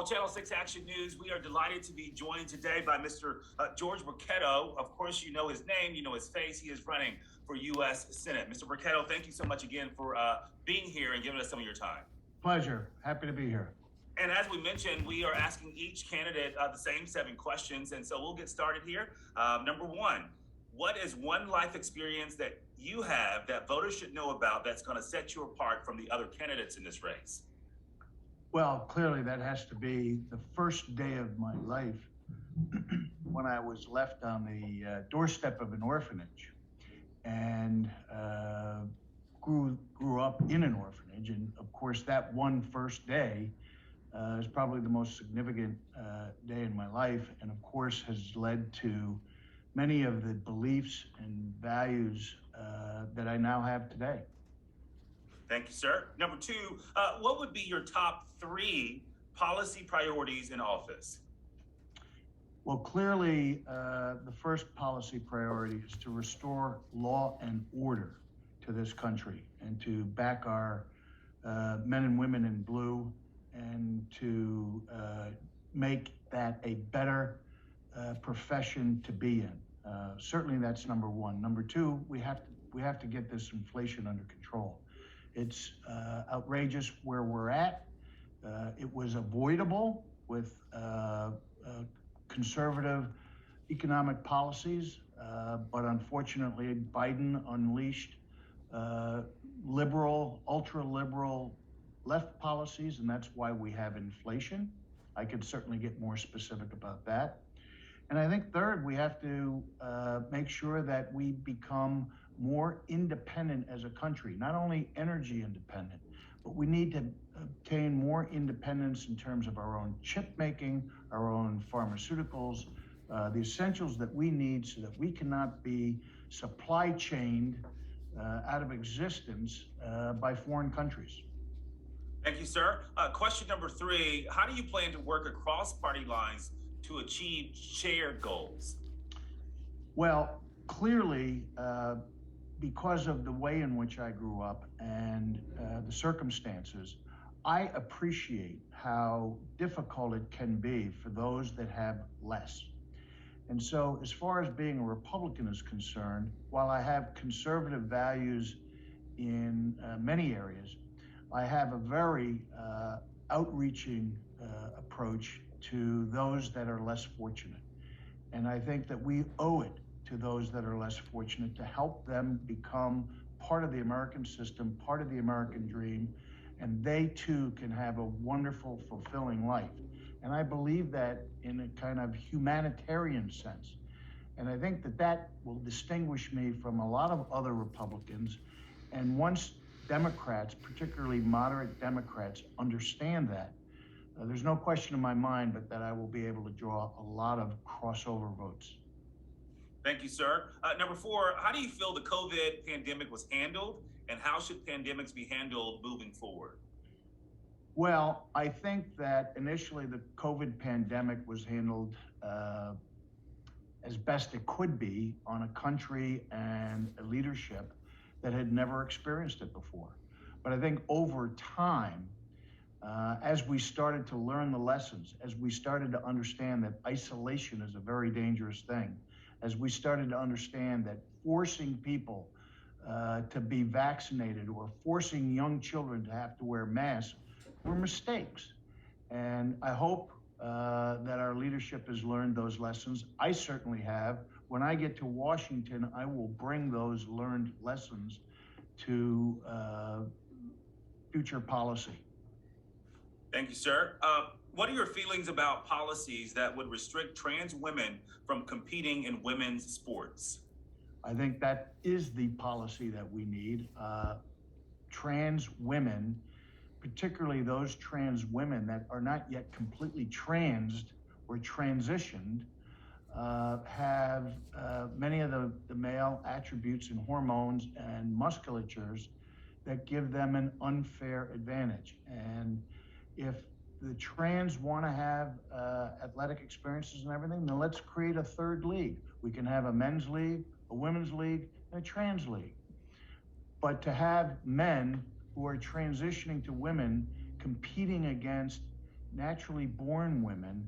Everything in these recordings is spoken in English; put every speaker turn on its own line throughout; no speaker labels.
all, Channel 6 Action News. We are delighted to be joined today by Mr. George Bochetto. Of course, you know his name, you know his face. He is running for U.S. Senate. Mr. Bochetto, thank you so much again for being here and giving us some of your time.
Pleasure. Happy to be here.
And as we mentioned, we are asking each candidate the same 7 questions. And so we'll get started here. Number 1, what is one life experience that you have that voters should know about that's going to set you apart from the other candidates in this race?
Well, clearly that has to be the first day of my life when I was left on the doorstep of an orphanage and grew up in an orphanage. And of course, that one first day is probably the most significant day in my life, and of course has led to many of the beliefs and values that I now have today.
Thank you, sir. Number 2, what would be your top 3 policy priorities in office?
Well, clearly, the first policy priority is to restore law and order to this country and to back our men and women in blue and to make that a better profession to be in. Certainly that's number 1. Number 2, we have to get this inflation under control. It's outrageous where we're at. It was avoidable with conservative economic policies, but unfortunately Biden unleashed liberal, ultra-liberal left policies, and that's why we have inflation. I could certainly get more specific about that. And I think third, we have to make sure that we become more independent as a country, not only energy independent, but we need to obtain more independence in terms of our own chip making, our own pharmaceuticals, the essentials that we need so that we cannot be supply chained out of existence by foreign countries.
Thank you, sir. Question number 3, how do you plan to work across party lines to achieve shared goals?
Well, clearly, because of the way in which I grew up and the circumstances, I appreciate how difficult it can be for those that have less. And so as far as being a Republican is concerned, while I have conservative values in many areas, I have a very outreaching approach to those that are less fortunate. And I think that we owe it to those that are less fortunate to help them become part of the American system, part of the American dream, and they too can have a wonderful, fulfilling life. And I believe that in a kind of humanitarian sense. And I think that that will distinguish me from a lot of other Republicans. And once Democrats, particularly moderate Democrats, understand that, there's no question in my mind but that I will be able to draw a lot of crossover votes.
Thank you, sir. Number 4, how do you feel the COVID pandemic was handled, and how should pandemics be handled moving forward?
Well, I think that initially the COVID pandemic was handled as best it could be on a country and a leadership that had never experienced it before. But I think over time, as we started to learn the lessons, as we started to understand that isolation is a very dangerous thing, as we started to understand that forcing people to be vaccinated or forcing young children to have to wear masks were mistakes. And I hope that our leadership has learned those lessons. I certainly have. When I get to Washington, I will bring those learned lessons to future policy.
Thank you, sir. What are your feelings about policies that would restrict trans women from competing in women's sports?
I think that is the policy that we need. Trans women, particularly those trans women that are not yet completely transed or transitioned, have many of the male attributes and hormones and musculatures that give them an unfair advantage. And if the trans want to have athletic experiences and everything, then let's create a third league. We can have a men's league, a women's league, and a trans league. But to have men who are transitioning to women competing against naturally born women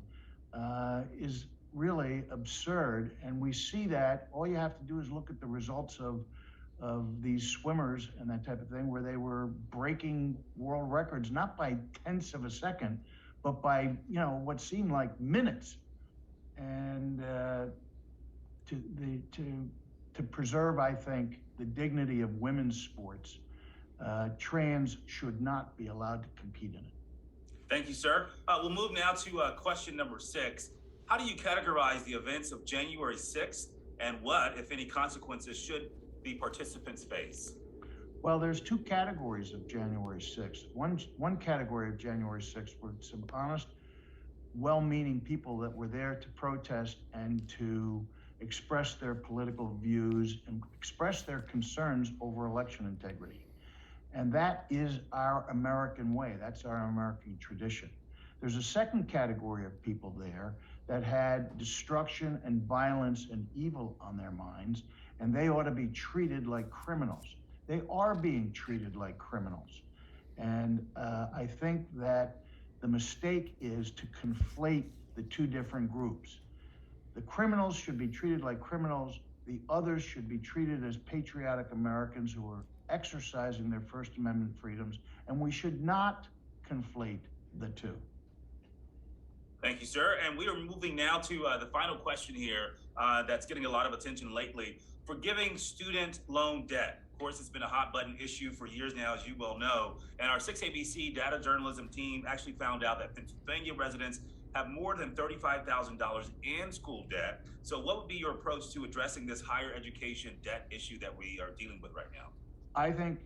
is really absurd. And we see that. All you have to do is look at the results of these swimmers and that type of thing, where they were breaking world records, not by tenths of a second, but by, what seemed like minutes. And to preserve, I think, the dignity of women's sports, trans should not be allowed to compete in it.
Thank you, sir. We'll move now to question number 6. How do you categorize the events of January 6th, and what, if any, consequences should the participants face?
Well, there's two categories of January 6th. One category of January 6th were some honest, well-meaning people that were there to protest and to express their political views and express their concerns over election integrity. And that is our American way. That's our American tradition. There's a second category of people there that had destruction and violence and evil on their minds, and they ought to be treated like criminals. They are being treated like criminals. And I think that the mistake is to conflate the two different groups. The criminals should be treated like criminals. The others should be treated as patriotic Americans who are exercising their First Amendment freedoms, and we should not conflate the two.
Thank you, sir. And we are moving now to the final question here that's getting a lot of attention lately. Forgiving student loan debt. Of course, it's been a hot button issue for years now, as you well know. And our 6ABC data journalism team actually found out that Pennsylvania residents have more than $35,000 in school debt. So what would be your approach to addressing this higher education debt issue that we are dealing with right now?
I think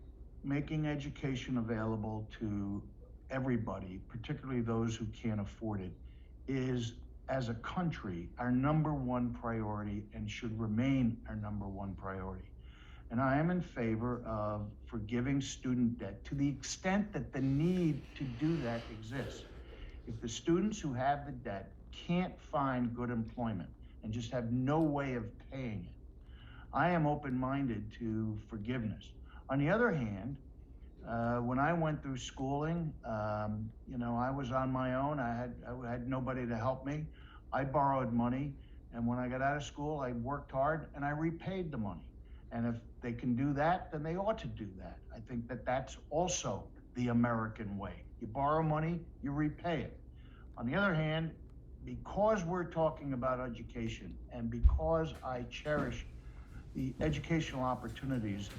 making education available to everybody, particularly those who can't afford it, is, as a country, our number one priority and should remain our number one priority. And I am in favor of forgiving student debt to the extent that the need to do that exists. If the students who have the debt can't find good employment and just have no way of paying it, I am open-minded to forgiveness. On the other hand, when I went through schooling, I was on my own. I had nobody to help me. I borrowed money, and when I got out of school, I worked hard and I repaid the money. And if they can do that, then they ought to do that. I think that that's also the American way. You borrow money, you repay it. On the other hand, because we're talking about education and because I cherish the educational opportunities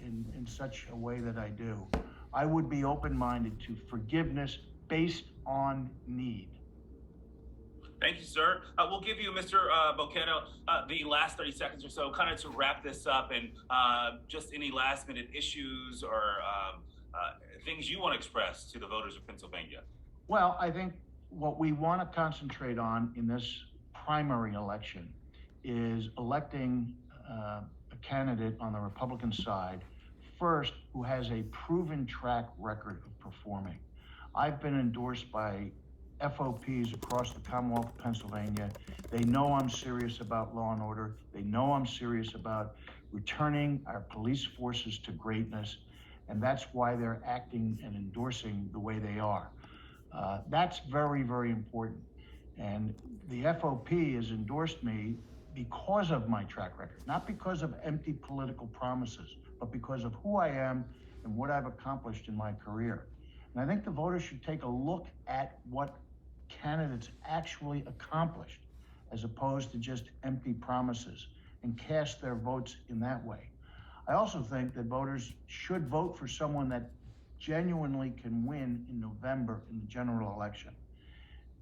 in such a way that I do, I would be open-minded to forgiveness based on need.
Thank you, sir. We'll give you, Mr. Bochetto, the last 30 seconds or so, kind of to wrap this up, and just any last-minute issues or things you want to express to the voters of Pennsylvania.
Well, I think what we want to concentrate on in this primary election is electing a candidate on the Republican side first who has a proven track record of performing. I've been endorsed by FOPs across the Commonwealth of Pennsylvania. They know I'm serious about law and order. They know I'm serious about returning our police forces to greatness, and that's why they're acting and endorsing the way they are. That's very, very important. And the FOP has endorsed me because of my track record, not because of empty political promises, but because of who I am and what I've accomplished in my career. And I think the voters should take a look at what candidates actually accomplished, as opposed to just empty promises, and cast their votes in that way. I also think that voters should vote for someone that genuinely can win in November in the general election.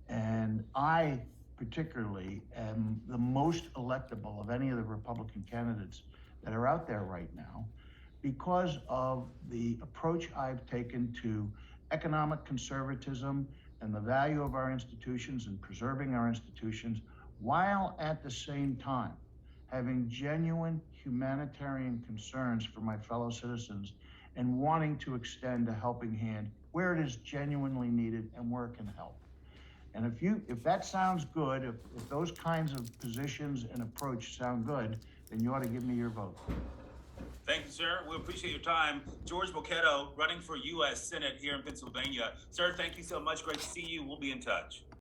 And I particularly am the most electable of any of the Republican candidates that are out there right now because of the approach I've taken to economic conservatism and the value of our institutions and preserving our institutions, while at the same time having genuine humanitarian concerns for my fellow citizens and wanting to extend a helping hand where it is genuinely needed and where it can help. And if that sounds good, if those kinds of positions and approach sound good, then you ought to give me your vote.
Thank you, sir. We appreciate your time. George Bochetto, running for U.S. Senate here in Pennsylvania. Sir, thank you so much. Great to see you. We'll be in touch.